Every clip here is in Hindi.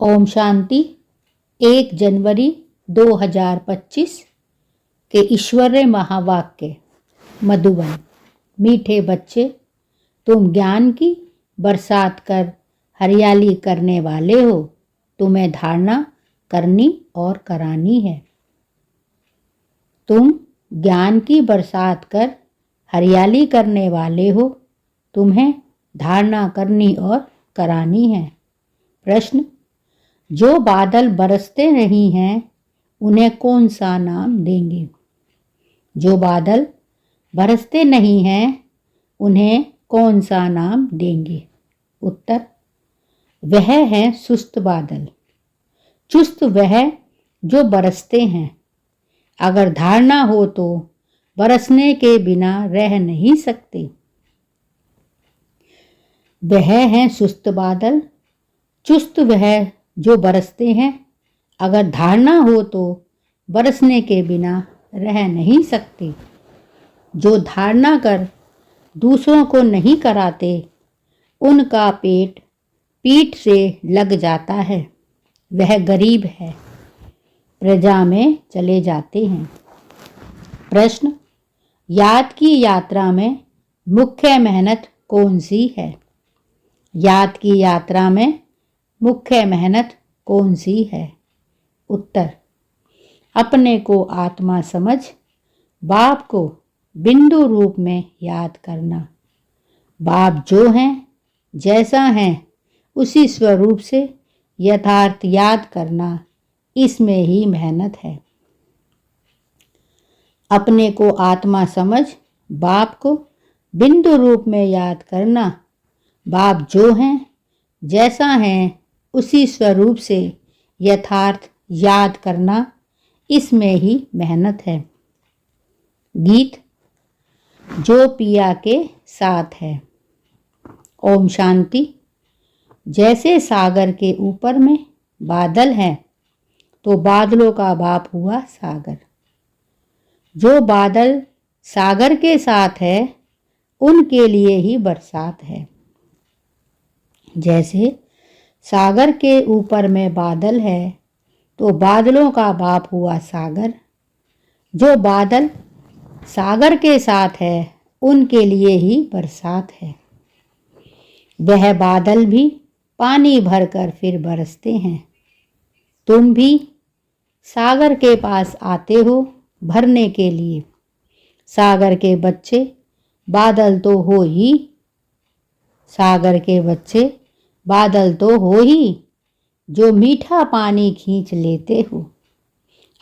ओम शांति। 1 जनवरी 2025 के ईश्वरीय महावाक्य। मधुबन। मीठे बच्चे, तुम ज्ञान की बरसात कर हरियाली करने वाले हो। तुम्हें धारणा करनी और करानी है। तुम ज्ञान की बरसात कर हरियाली करने वाले हो। तुम्हें धारणा करनी और करानी है। प्रश्न: जो बादल बरसते नहीं हैं उन्हें कौन सा नाम देंगे? जो बादल बरसते नहीं हैं उन्हें कौन सा नाम देंगे? उत्तर: वह हैं सुस्त बादल। चुस्त वह जो बरसते हैं। अगर धारणा हो तो बरसने के बिना रह नहीं सकते। वह हैं सुस्त बादल। चुस्त वह जो बरसते हैं। अगर धारणा हो तो बरसने के बिना रह नहीं सकते। जो धारणा कर दूसरों को नहीं कराते उनका पेट पीठ से लग जाता है। वह गरीब है, प्रजा में चले जाते हैं। प्रश्न: याद की यात्रा में मुख्य मेहनत कौन सी है? याद की यात्रा में मुख्य मेहनत कौन सी है? उत्तर: अपने को आत्मा समझ बाप को बिंदु रूप में याद करना। बाप जो हैं, जैसा हैं, उसी स्वरूप से यथार्थ याद करना, इसमें ही मेहनत है। अपने को आत्मा समझ बाप को बिंदु रूप में याद करना। बाप जो हैं, जैसा हैं, उसी स्वरूप से यथार्थ याद करना, इसमें ही मेहनत है। गीत जो पिया के साथ है। ओम शांति। जैसे सागर के ऊपर में बादल हैं तो बादलों का बाप हुआ सागर। जो बादल सागर के साथ है उनके लिए ही बरसात है। जैसे सागर के ऊपर में बादल है तो बादलों का बाप हुआ सागर। जो बादल सागर के साथ है उनके लिए ही बरसात है। वह बादल भी पानी भरकर फिर बरसते हैं। तुम भी सागर के पास आते हो भरने के लिए। सागर के बच्चे बादल तो हो ही। सागर के बच्चे बादल तो हो ही जो मीठा पानी खींच लेते हो।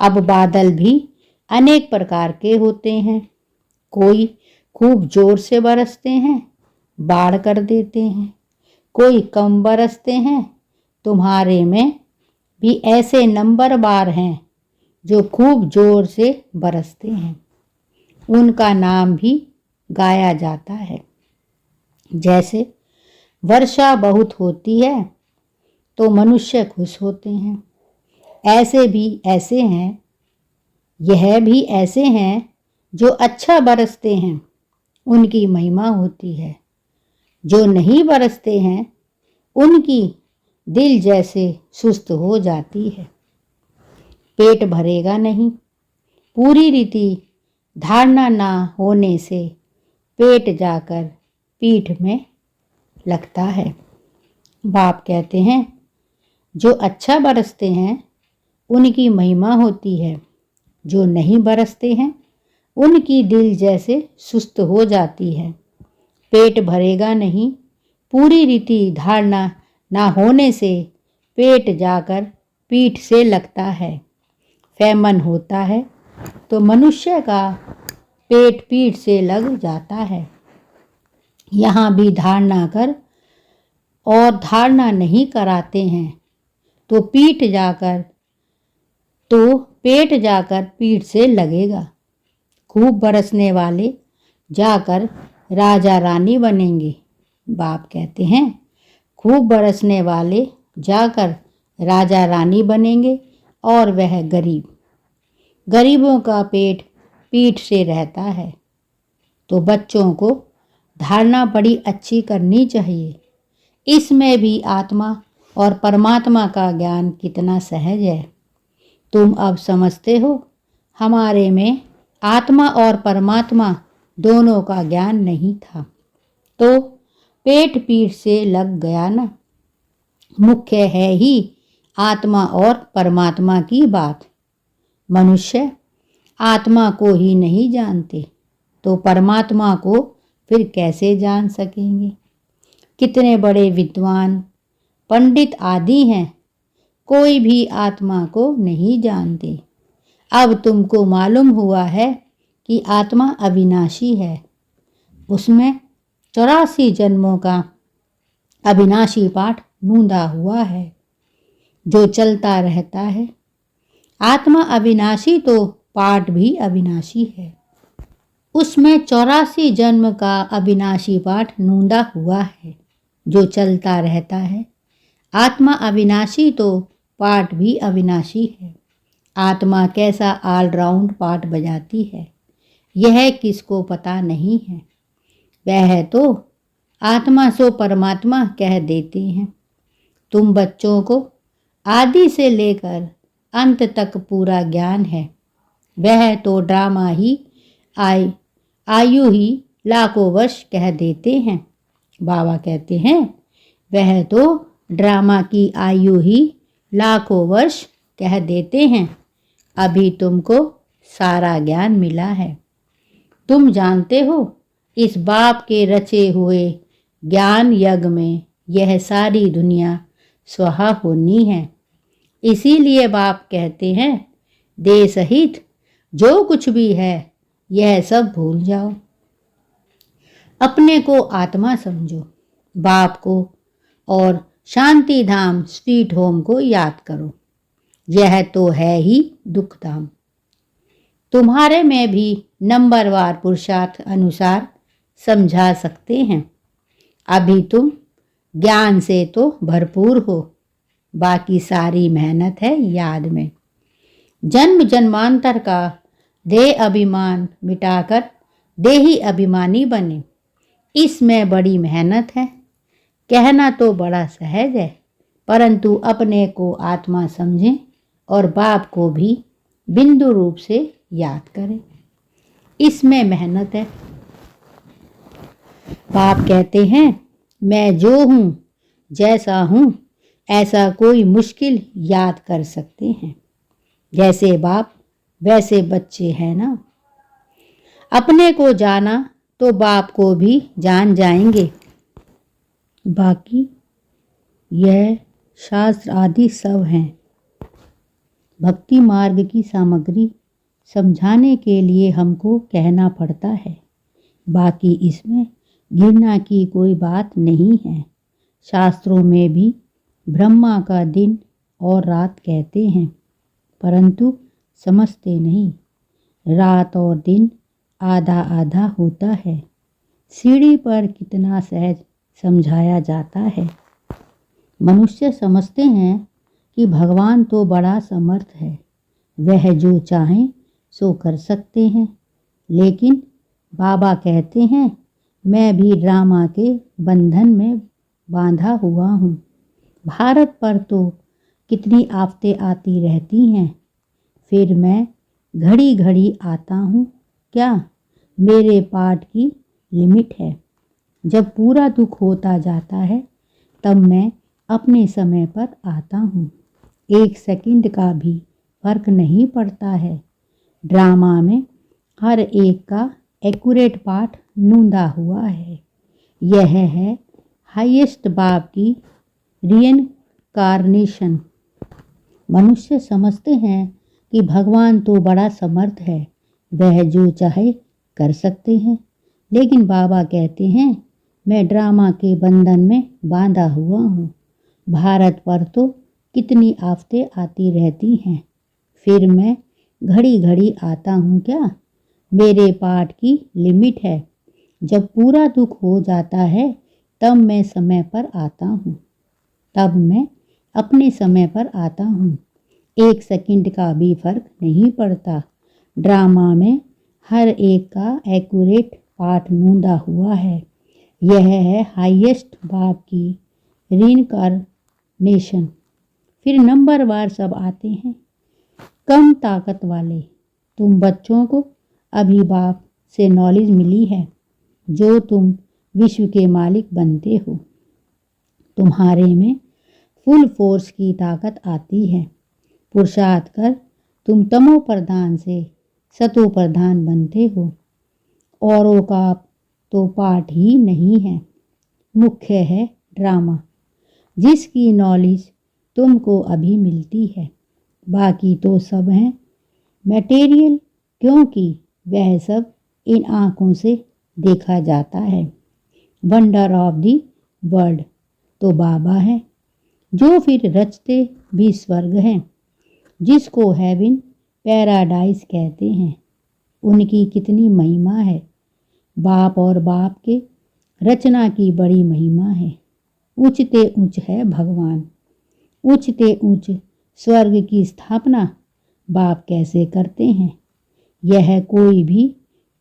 अब बादल भी अनेक प्रकार के होते हैं। कोई खूब जोर से बरसते हैं, बाढ़ कर देते हैं। कोई कम बरसते हैं। तुम्हारे में भी ऐसे नंबरवार हैं जो खूब जोर से बरसते हैं। उनका नाम भी गाया जाता है। जैसे वर्षा बहुत होती है तो मनुष्य खुश होते हैं। ऐसे भी ऐसे हैं, यह भी ऐसे हैं जो अच्छा बरसते हैं, उनकी महिमा होती है। जो नहीं बरसते हैं उनकी दिल जैसे सुस्त हो जाती है। पेट भरेगा नहीं। पूरी रीति धारणा ना होने से पेट जाकर पीठ में लगता है। बाप कहते हैं जो अच्छा बरसते हैं उनकी महिमा होती है। जो नहीं बरसते हैं उनकी दिल जैसे सुस्त हो जाती है। पेट भरेगा नहीं। पूरी रीति धारणा ना होने से पेट जाकर पीठ से लगता है। फैमन होता है तो मनुष्य का पेट पीठ से लग जाता है। यहाँ भी धारणा कर और धारणा नहीं कराते हैं तो पेट जाकर पीठ से लगेगा। खूब बरसने वाले जाकर राजा रानी बनेंगे। बाप कहते हैं खूब बरसने वाले जाकर राजा रानी बनेंगे और वह गरीबों का पेट पीठ से रहता है। तो बच्चों को धारणा बड़ी अच्छी करनी चाहिए। इसमें भी आत्मा और परमात्मा का ज्ञान कितना सहज है। तुम अब समझते हो हमारे में आत्मा और परमात्मा दोनों का ज्ञान नहीं था तो पेट पीठ से लग गया ना। मुख्य है ही आत्मा और परमात्मा की बात। मनुष्य आत्मा को ही नहीं जानते तो परमात्मा को फिर कैसे जान सकेंगे। कितने बड़े विद्वान पंडित आदि हैं, कोई भी आत्मा को नहीं जानते। अब तुमको मालूम हुआ है कि आत्मा अविनाशी है। उसमें 84 जन्मों का अविनाशी पाठ नूंदा हुआ है जो चलता रहता है। आत्मा अविनाशी तो पाठ भी अविनाशी है। उसमें 84 जन्म का अविनाशी पाठ नूंदा हुआ है जो चलता रहता है। आत्मा अविनाशी तो पाठ भी अविनाशी है। आत्मा कैसा ऑलराउंड पाठ बजाती है यह किसको पता नहीं है। वह तो आत्मा सो परमात्मा कह देते हैं। तुम बच्चों को आदि से लेकर अंत तक पूरा ज्ञान है। वह तो ड्रामा ही आयु ही लाखों वर्ष कह देते हैं। बाबा कहते हैं वह तो ड्रामा की आयु ही लाखों वर्ष कह देते हैं। अभी तुमको सारा ज्ञान मिला है। तुम जानते हो इस बाप के रचे हुए ज्ञान यज्ञ में यह सारी दुनिया स्वाहा होनी है। इसीलिए बाप कहते हैं देह सहित जो कुछ भी है यह सब भूल जाओ। अपने को आत्मा समझो, बाप को और शांति धाम स्वीट होम को याद करो। यह तो है ही दुख धाम। तुम्हारे में भी नंबरवार पुरुषार्थ अनुसार समझा सकते हैं। अभी तुम ज्ञान से तो भरपूर हो, बाकी सारी मेहनत है याद में। जन्म जन्मांतर का देह अभिमान मिटाकर देही अभिमानी बने, इसमें बड़ी मेहनत है। कहना तो बड़ा सहज है, परंतु अपने को आत्मा समझें और बाप को भी बिंदु रूप से याद करें, इसमें मेहनत है। बाप कहते हैं मैं जो हूँ जैसा हूँ ऐसा कोई मुश्किल याद कर सकते हैं। जैसे बाप वैसे बच्चे हैं ना। अपने को जाना तो बाप को भी जान जाएंगे। बाकी यह शास्त्र आदि सब हैं। भक्ति मार्ग की सामग्री समझाने के लिए हमको कहना पड़ता है। बाकी इसमें घृणा की कोई बात नहीं है। शास्त्रों में भी ब्रह्मा का दिन और रात कहते हैं, परंतु समझते नहीं। रात और दिन आधा आधा होता है। सीढ़ी पर कितना सहज समझाया जाता है। मनुष्य समझते हैं कि भगवान तो बड़ा समर्थ है, वह जो चाहें सो कर सकते हैं। लेकिन बाबा कहते हैं मैं भी ड्रामा के बंधन में बांधा हुआ हूँ। भारत पर तो कितनी आफतें आती रहती हैं, फिर मैं घड़ी घड़ी आता हूँ क्या? मेरे पाठ की लिमिट है। जब पूरा दुख होता जाता है तब मैं अपने समय पर आता हूँ। 1 सेकंड का भी फर्क नहीं पड़ता है। ड्रामा में हर एक का एक्यूरेट पाठ नूंदा हुआ है। यह है हाईएस्ट बाप की रिइनकार्नेशन। मनुष्य समझते हैं कि भगवान तो बड़ा समर्थ है, वह जो चाहे कर सकते हैं। लेकिन बाबा कहते हैं मैं ड्रामा के बंधन में बांधा हुआ हूँ। भारत पर तो कितनी आफतें आती रहती हैं, फिर मैं घड़ी घड़ी आता हूँ क्या? मेरे पाठ की लिमिट है। जब पूरा दुख हो जाता है तब मैं समय पर आता हूँ। तब मैं अपने समय पर आता हूँ। 1 सेकंड का भी फर्क नहीं पड़ता। ड्रामा में हर एक का एक्यूरेट पाठ नूंदा हुआ है। यह है हाईएस्ट बाप की नेशन। फिर नंबरवार सब आते हैं, कम ताकत वाले। तुम बच्चों को अभी बाप से नॉलेज मिली है, जो तुम विश्व के मालिक बनते हो। तुम्हारे में फुल फोर्स की ताकत आती है। पुरुषार्थ कर तुम तमो प्रधान से सतो प्रधान बनते हो। औरों का तो पाठ ही नहीं है, मुख्य है ड्रामा, जिसकी नॉलेज तुमको अभी मिलती है। बाकी तो सब हैं मटेरियल, क्योंकि वह सब इन आँखों से देखा जाता है। वंडर ऑफ दी वर्ल्ड तो बाबा है, जो फिर रचते भी स्वर्ग हैं, जिसको हेवन पैराडाइज कहते हैं। उनकी कितनी महिमा है। बाप और बाप के रचना की बड़ी महिमा है। ऊंचते ऊंच है भगवान। ऊंचते ऊंच स्वर्ग की स्थापना बाप कैसे करते हैं, यह कोई भी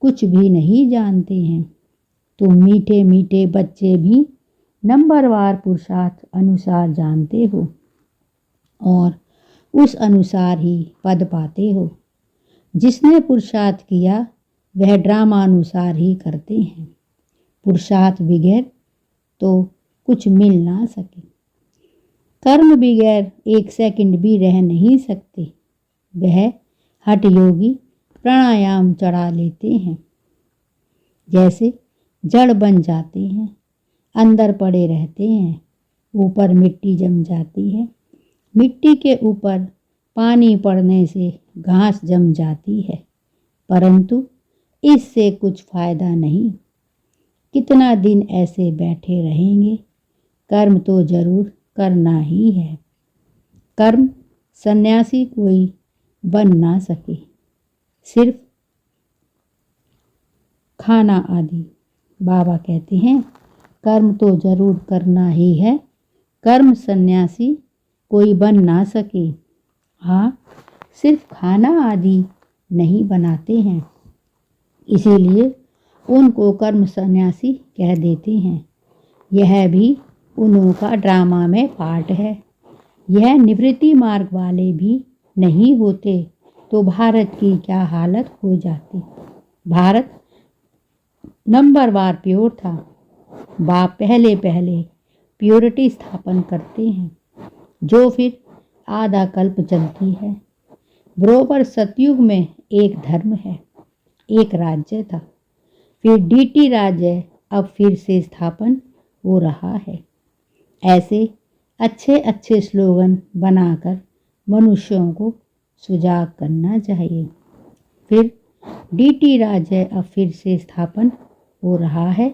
कुछ भी नहीं जानते हैं। तुम मीठे मीठे बच्चे भी नंबरवार पुरुषार्थ अनुसार जानते हो और उस अनुसार ही पद पाते हो। जिसने पुरुषार्थ किया वह ड्रामानुसार ही करते हैं। पुरुषार्थ बगैर तो कुछ मिल ना सके। कर्म बगैर एक सेकंड भी रह नहीं सकते। वह हठ योगी प्राणायाम चढ़ा लेते हैं, जैसे जड़ बन जाते हैं, अंदर पड़े रहते हैं, ऊपर मिट्टी जम जाती है, मिट्टी के ऊपर पानी पड़ने से घास जम जाती है, परंतु इससे कुछ फायदा नहीं। कितना दिन ऐसे बैठे रहेंगे, कर्म तो जरूर करना ही है। कर्म सन्यासी कोई बन ना सके, सिर्फ खाना आदि। बाबा कहते हैं कर्म तो जरूर करना ही है, कर्म सन्यासी कोई बन ना सके। हाँ, सिर्फ खाना आदि नहीं बनाते हैं, इसीलिए उनको कर्म सन्यासी कह देते हैं। यह भी उनका ड्रामा में पार्ट है। यह निवृत्ति मार्ग वाले भी नहीं होते तो भारत की क्या हालत हो जाती। भारत नंबरवार प्योर था। बाप पहले पहले प्योरिटी स्थापन करते हैं, जो फिर आधा कल्प चलती है। बरोबर सतयुग में एक धर्म है, एक राज्य था, फिर डीटी राज्य अब फिर से स्थापन हो रहा है। ऐसे अच्छे अच्छे स्लोगन बनाकर मनुष्यों को सुजाग करना चाहिए। फिर डीटी राज्य अब फिर से स्थापन हो रहा है।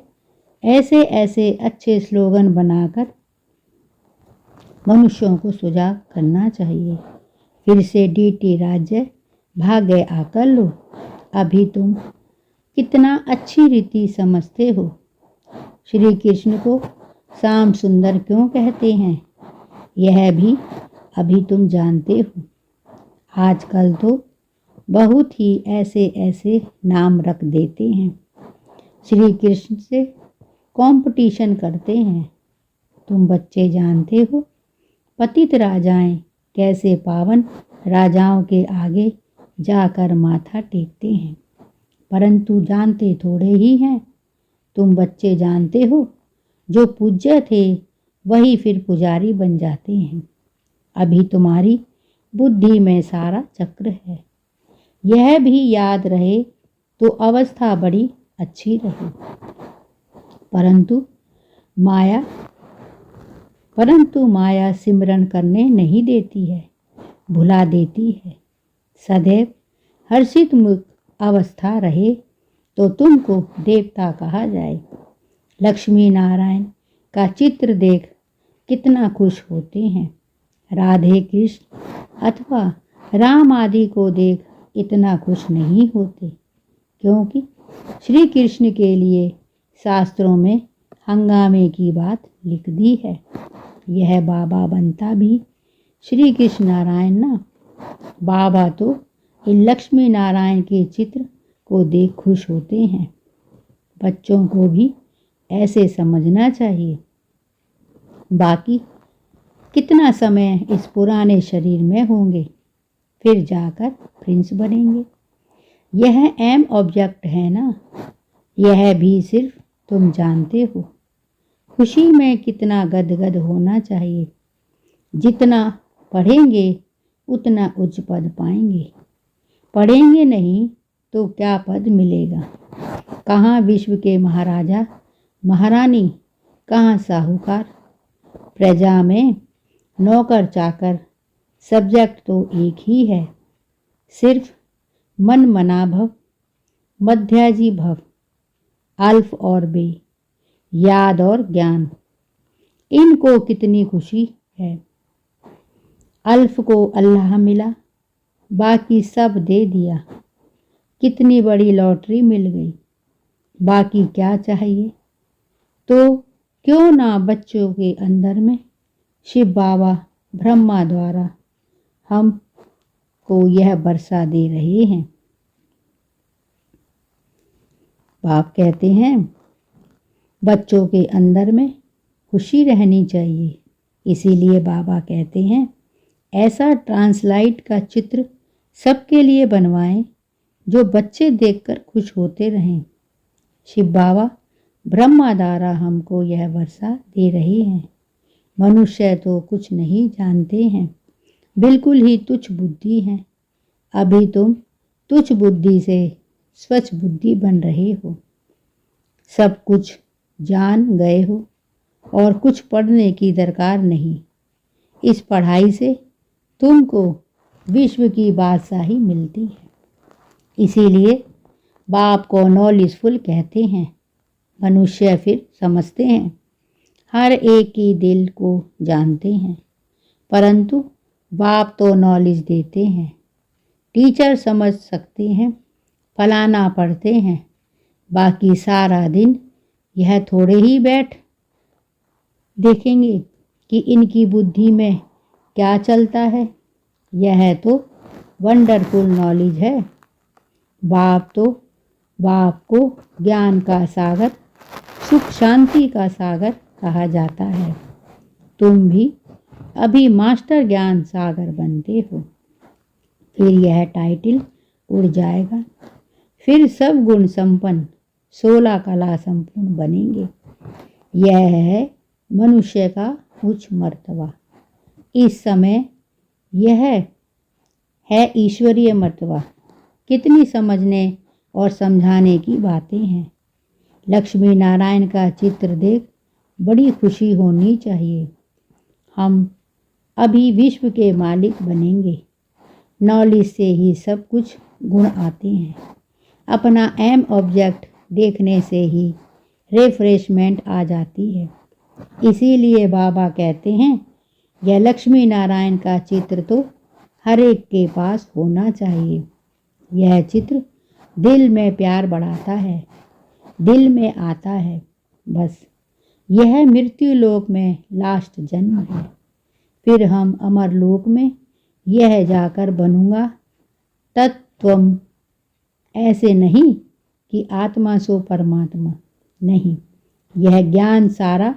ऐसे ऐसे अच्छे स्लोगन बनाकर मनुष्यों को सुजाग करना चाहिए। फिर से डीटी राज्य भाग्य आकर लो। अभी तुम कितना अच्छी रीति समझते हो। श्री कृष्ण को श्याम सुंदर क्यों कहते हैं, यह भी अभी तुम जानते हो। आजकल तो बहुत ही ऐसे ऐसे नाम रख देते हैं, श्री कृष्ण से कंपटीशन करते हैं। तुम बच्चे जानते हो पतित राजाएं कैसे पावन राजाओं के आगे जाकर माथा टेकते हैं, परंतु जानते थोड़े ही हैं। तुम बच्चे जानते हो जो पूज्य थे वही फिर पुजारी बन जाते हैं। अभी तुम्हारी बुद्धि में सारा चक्र है। यह भी याद रहे तो अवस्था बड़ी अच्छी रहे। परंतु माया सिमरन करने नहीं देती है, भुला देती है। सदैव हर्षित मुख अवस्था रहे तो तुमको देवता कहा जाए। लक्ष्मी नारायण का चित्र देख कितना खुश होते हैं। राधे कृष्ण अथवा राम आदि को देख इतना खुश नहीं होते, क्योंकि श्री कृष्ण के लिए शास्त्रों में हंगामे की बात लिख दी है। यह बाबा बनता भी श्री कृष्ण नारायण ना। बाबा तो इन लक्ष्मी नारायण के चित्र को देख खुश होते हैं। बच्चों को भी ऐसे समझना चाहिए। बाकी कितना समय इस पुराने शरीर में होंगे, फिर जाकर प्रिंस बनेंगे। यह एम ऑब्जेक्ट है ना, यह भी सिर्फ तुम जानते हो। खुशी में कितना गदगद होना चाहिए। जितना पढ़ेंगे उतना उच्च पद पाएंगे। पढ़ेंगे नहीं तो क्या पद मिलेगा। कहाँ विश्व के महाराजा महारानी, कहाँ साहूकार। प्रजा में नौकर चाकर, सब्जेक्ट तो एक ही है। सिर्फ मन मना भव, मध्याजी भव, अल्फ और बे, याद और ज्ञान। इनको कितनी खुशी है। अल्फ को अल्लाह मिला, बाकी सब दे दिया। कितनी बड़ी लॉटरी मिल गई, बाकी क्या चाहिए। तो क्यों ना बच्चों के अंदर में शिव बाबा ब्रह्मा द्वारा हम को यह वर्षा दे रहे हैं। बाप कहते हैं बच्चों के अंदर में खुशी रहनी चाहिए। इसीलिए बाबा कहते हैं ऐसा ट्रांसलाइट का चित्र सबके लिए बनवाएं जो बच्चे देखकर खुश होते रहें। शिव बाबा ब्रह्मा द्वारा हमको यह वर्षा दे रहे हैं। मनुष्य तो कुछ नहीं जानते हैं, बिल्कुल ही तुच्छ बुद्धि हैं। अभी तुम तुच्छ बुद्धि से स्वच्छ बुद्धि बन रहे हो। सब कुछ जान गए हो और कुछ पढ़ने की दरकार नहीं। इस पढ़ाई से तुमको विश्व की बादशाही मिलती है। इसीलिए बाप को नॉलेजफुल कहते हैं। मनुष्य फिर समझते हैं, हर एक की दिल को जानते हैं, परंतु बाप तो नॉलेज देते हैं। टीचर समझ सकते हैं, फलाना पढ़ते हैं, बाकी सारा दिन यह थोड़े ही बैठ देखेंगे कि इनकी बुद्धि में क्या चलता है। यह तो वंडरफुल नॉलेज है। बाप को ज्ञान का सागर, सुख शांति का सागर कहा जाता है। तुम भी अभी मास्टर ज्ञान सागर बनते हो। फिर यह टाइटल उड़ जाएगा। फिर सब गुण संपन्न 16 कला संपूर्ण बनेंगे। यह है मनुष्य का उच्च मर्तबा। इस समय यह है ईश्वरीय मर्तबा। कितनी समझने और समझाने की बातें हैं। लक्ष्मी नारायण का चित्र देख बड़ी खुशी होनी चाहिए। हम अभी विश्व के मालिक बनेंगे। नॉलेज से ही सब कुछ गुण आते हैं। अपना एम ऑब्जेक्ट देखने से ही रिफ्रेशमेंट आ जाती है। इसीलिए बाबा कहते हैं यह लक्ष्मी नारायण का चित्र तो हर एक के पास होना चाहिए। यह चित्र दिल में प्यार बढ़ाता है, दिल में आता है। बस यह मृत्यु लोक में लास्ट जन्म है। फिर हम अमर लोक में यह जाकर बनूंगा तत्वम। ऐसे नहीं कि आत्मा सो परमात्मा, नहीं, यह ज्ञान सारा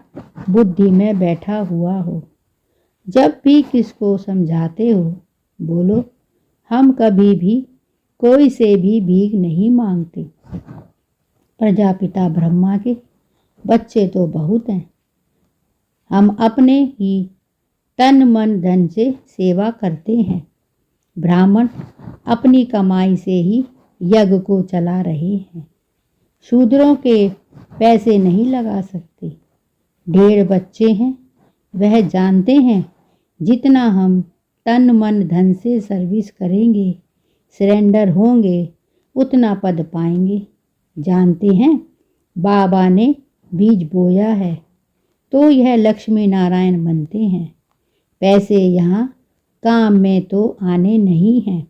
बुद्धि में बैठा हुआ हो। जब भी किसको समझाते हो बोलो हम कभी भी कोई से भी भीख नहीं मांगते। प्रजापिता ब्रह्मा के बच्चे तो बहुत हैं। हम अपने ही तन मन धन से सेवा करते हैं। ब्राह्मण अपनी कमाई से ही यज्ञ को चला रहे हैं। शूद्रों के पैसे नहीं लगा सकते। ढेर बच्चे हैं, वह जानते हैं जितना हम तन मन धन से सर्विस करेंगे, सरेंडर होंगे, उतना पद पाएंगे। जानते हैं बाबा ने बीज बोया है तो यह लक्ष्मी नारायण बनते हैं। पैसे यहाँ काम में तो आने नहीं हैं।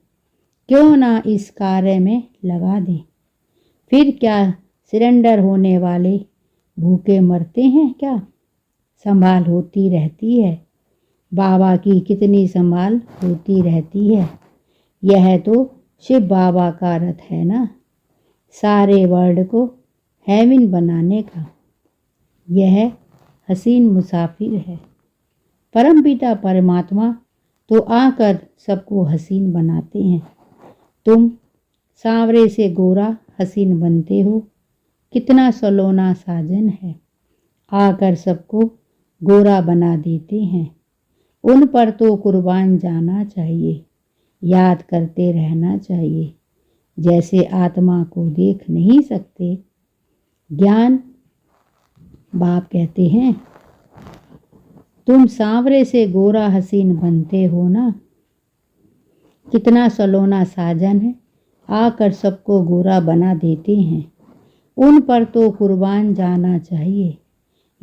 क्यों ना इस कार्य में लगा दें। फिर क्या सरेंडर होने वाले भूखे मरते हैं क्या? संभाल होती रहती है। बाबा की कितनी संभाल होती रहती है। यह तो शिव बाबा का रथ है ना, सारे वर्ल्ड को हेवन बनाने का। यह हसीन मुसाफिर है। परमपिता परमात्मा तो आकर सबको हसीन बनाते हैं। तुम सांवरे से गोरा हसीन बनते हो, कितना सलोना साजन है। आकर सबको गोरा बना देते हैं। उन पर तो कुर्बान जाना चाहिए, याद करते रहना चाहिए। जैसे आत्मा को देख नहीं सकते, ज्ञान बाप कहते हैं तुम सांवरे से गोरा हसीन बनते हो ना, कितना सलोना साजन है। आकर सबको गोरा बना देते हैं। उन पर तो कुर्बान जाना चाहिए,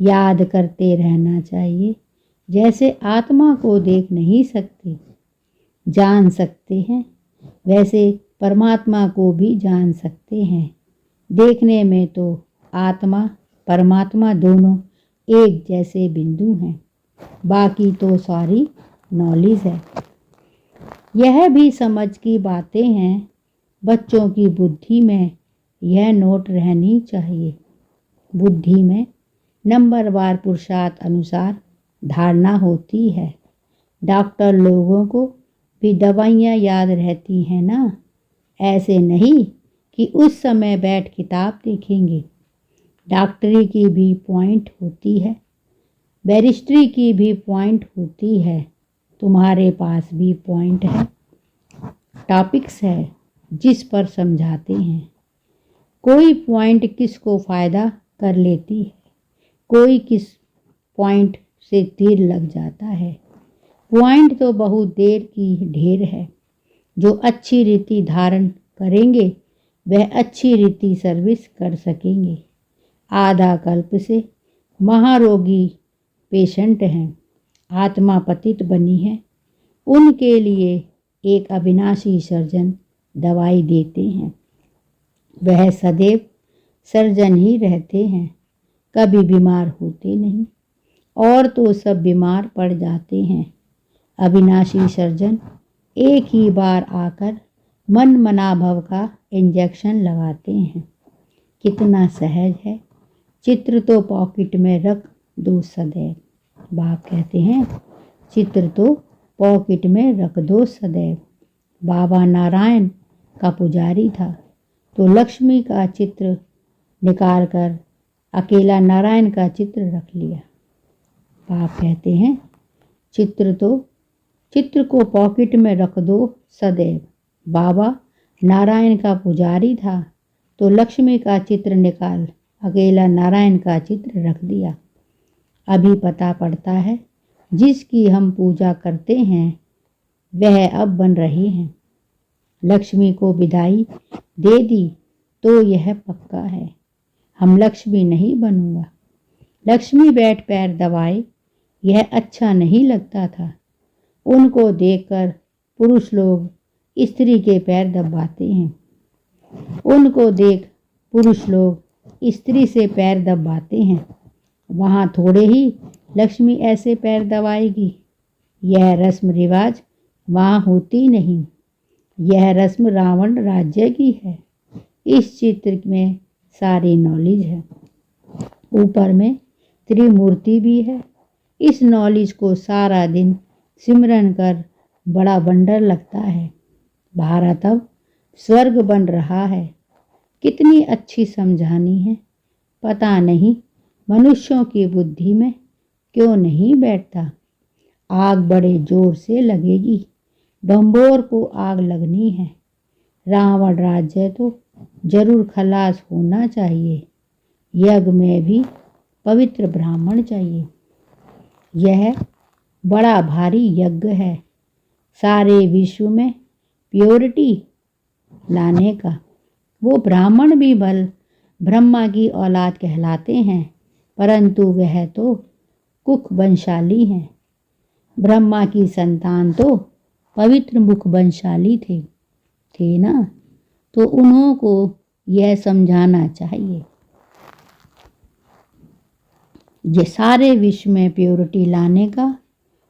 याद करते रहना चाहिए। जैसे आत्मा को देख नहीं सकते, जान सकते हैं, वैसे परमात्मा को भी जान सकते हैं। देखने में तो आत्मा परमात्मा दोनों एक जैसे बिंदु हैं, बाकी तो सारी नॉलेज है। यह भी समझ की बातें हैं, बच्चों की बुद्धि में यह नोट रहनी चाहिए। बुद्धि में नंबरवार पुरुषार्थ अनुसार धारणा होती है। डॉक्टर लोगों को भी दवाइयाँ याद रहती हैं ना, ऐसे नहीं कि उस समय बैठ किताब देखेंगे। डॉक्टरी की भी पॉइंट होती है, बैरिस्ट्री की भी पॉइंट होती है। तुम्हारे पास भी पॉइंट है, टॉपिक्स है जिस पर समझाते हैं। कोई पॉइंट किसको फ़ायदा कर लेती है, कोई किस पॉइंट से तीर लग जाता है। पॉइंट तो बहुत देर की ढेर है। जो अच्छी रीति धारण करेंगे वह अच्छी रीति सर्विस कर सकेंगे। आधा कल्प से महारोगी पेशेंट हैं, आत्मा पतित बनी है, उनके लिए एक अविनाशी सर्जन दवाई देते हैं। वह सदैव सर्जन ही रहते हैं, कभी बीमार होते नहीं, और तो सब बीमार पड़ जाते हैं। अविनाशी सर्जन एक ही बार आकर मन मनाभव का इंजेक्शन लगाते हैं। कितना सहज है। चित्र तो पॉकेट में रख दो सदैव। बाप कहते हैं चित्र तो पॉकेट में रख दो सदैव। बाबा नारायण का पुजारी था तो लक्ष्मी का चित्र निकाल कर अकेला नारायण का चित्र रख लिया। बाप कहते हैं चित्र को पॉकेट में रख दो सदैव। बाबा नारायण का पुजारी था तो लक्ष्मी का चित्र निकाल अकेला नारायण का चित्र रख दिया। अभी पता पड़ता है जिसकी हम पूजा करते हैं वह अब बन रहे हैं। लक्ष्मी को विदाई दे दी तो यह पक्का है, हम लक्ष्मी नहीं बनूंगा। लक्ष्मी बैठ पैर दबाए, यह अच्छा नहीं लगता था। उनको देखकर पुरुष लोग स्त्री के पैर दबाते हैं। उनको देख पुरुष लोग स्त्री से पैर दबाते हैं। वहाँ थोड़े ही लक्ष्मी ऐसे पैर दबाएगी। यह रस्म रिवाज वहाँ होती नहीं। यह रस्म रावण राज्य की है। इस चित्र में सारी नॉलेज है। ऊपर में त्रिमूर्ति भी है। इस नॉलेज को सारा दिन सिमरन कर बड़ा वंडर लगता है। भारत अब स्वर्ग बन रहा है। कितनी अच्छी समझानी है। पता नहीं मनुष्यों की बुद्धि में क्यों नहीं बैठता। आग बड़े जोर से लगेगी, बम्बोर को आग लगनी है। रावण राज्य तो जरूर खलास होना चाहिए। यज्ञ में भी पवित्र ब्राह्मण चाहिए। यह बड़ा भारी यज्ञ है सारे विश्व में प्योरिटी लाने का। वो ब्राह्मण भी बल ब्रह्मा की औलाद कहलाते हैं, परंतु वह तो कुख वंशाली हैं। ब्रह्मा की संतान तो पवित्र मुख वंशाली थे ना, तो उन्हों को यह समझाना चाहिए। ये सारे विश्व में प्योरिटी लाने का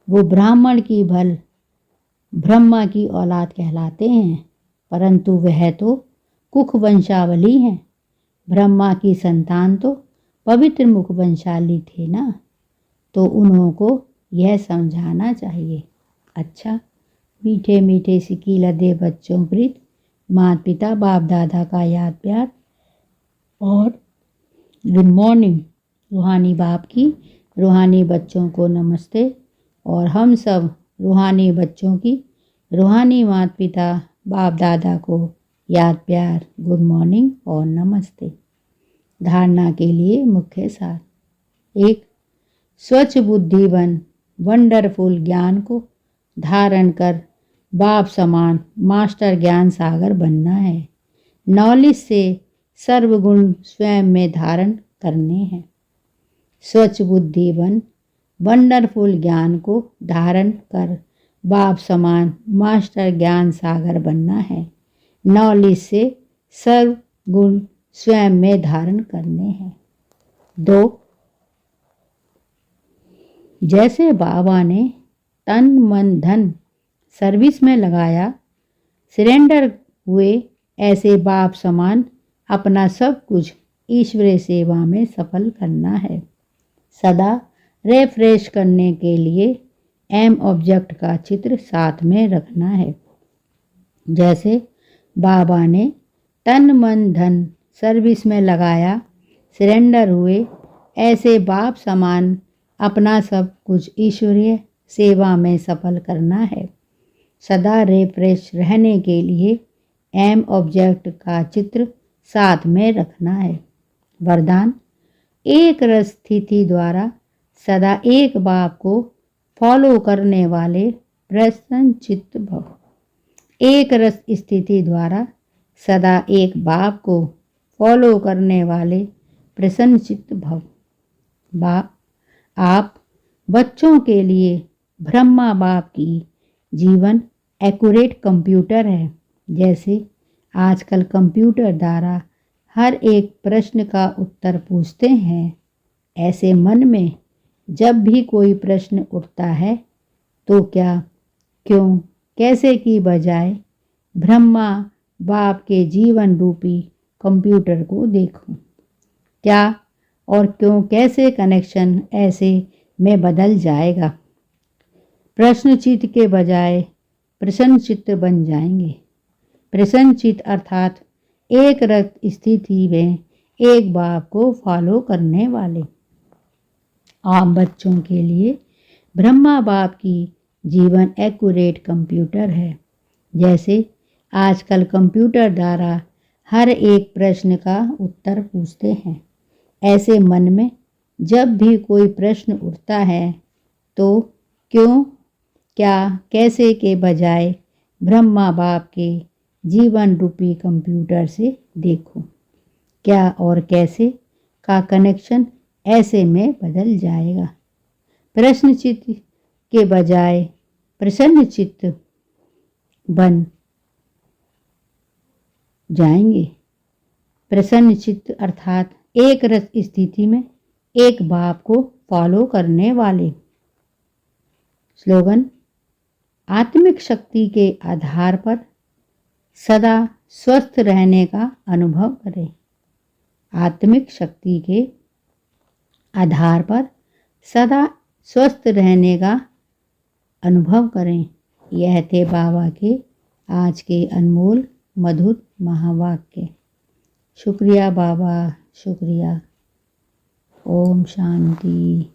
वो ब्राह्मण की भल ब्रह्मा की औलाद कहलाते हैं, परंतु वह तो कुख वंशावली हैं। ब्रह्मा की संतान तो पवित्र मुख वंशाली थे ना, तो उन्हों को यह समझाना चाहिए। अच्छा, मीठे मीठे सिक्की लदे बच्चों प्रीत, माता पिता बाप दादा का याद प्यार और गुड मॉर्निंग। रूहानी बाप की रूहानी बच्चों को नमस्ते और हम सब रूहानी बच्चों की रूहानी माता पिता बाप दादा को याद प्यार, गुड मॉर्निंग और नमस्ते। धारणा के लिए मुख्य सार। 1. स्वच्छ बुद्धि बन वंडरफुल ज्ञान को धारण कर बाप समान मास्टर ज्ञान सागर बनना है। नॉलेज से सर्वगुण स्वयं में धारण करने हैं। स्वच्छ बुद्धि बन वंडरफुल ज्ञान को धारण कर बाप समान मास्टर ज्ञान सागर बनना है। नॉलेज से सर्वगुण स्वयं में धारण करने हैं। 2. जैसे बाबा ने तन मन धन सर्विस में लगाया, सरेंडर हुए, ऐसे बाप समान अपना सब कुछ ईश्वरीय सेवा में सफल करना है। सदा रिफ्रेश करने के लिए एम ऑब्जेक्ट का चित्र साथ में रखना है। जैसे बाबा ने तन मन धन सर्विस में लगाया, सरेंडर हुए, ऐसे बाप समान अपना सब कुछ ईश्वरीय सेवा में सफल करना है। सदा रिफ्रेश रहने के लिए एम ऑब्जेक्ट का चित्र साथ में रखना है। वरदान। एक रस स्थिति द्वारा सदा एक बाप को फॉलो करने वाले प्रसन्न चित्त भव। एक रस स्थिति द्वारा सदा एक बाप को फॉलो करने वाले प्रसन्न चित्त भव। आप बच्चों के लिए ब्रह्मा बाप की जीवन एक्यूरेट कंप्यूटर है। जैसे आजकल कंप्यूटर द्वारा हर एक प्रश्न का उत्तर पूछते हैं, ऐसे मन में जब भी कोई प्रश्न उठता है तो क्या, क्यों, कैसे की बजाय ब्रह्मा बाप के जीवन रूपी कंप्यूटर को देखो। क्या और क्यों कैसे कनेक्शन ऐसे में बदल जाएगा। प्रश्न चित्त के बजाय प्रसन्न चित्त बन जाएंगे। प्रसन्न चित्त अर्थात एक रक्त स्थिति में एक बाप को फॉलो करने वाले। आप बच्चों के लिए ब्रह्मा बाप की जीवन एक्यूरेट कंप्यूटर है। जैसे आजकल कंप्यूटर द्वारा हर एक प्रश्न का उत्तर पूछते हैं, ऐसे मन में जब भी कोई प्रश्न उठता है तो क्यों, क्या, कैसे के बजाय ब्रह्मा बाप के जीवन रूपी कंप्यूटर से देखो। क्या और कैसे का कनेक्शन ऐसे में बदल जाएगा। प्रश्न चित्त के बजाय प्रसन्न चित्त बन जाएंगे। प्रसन्न चित्त अर्थात एक रस स्थिति में एक बाप को फॉलो करने वाले। स्लोगन। आत्मिक शक्ति के आधार पर सदा स्वस्थ रहने का अनुभव करें। आत्मिक शक्ति के आधार पर सदा स्वस्थ रहने का अनुभव करें। यह थे बाबा के आज के अनमोल मधुर महावाक्य। शुक्रिया बाबा, शुक्रिया। ओम शांति।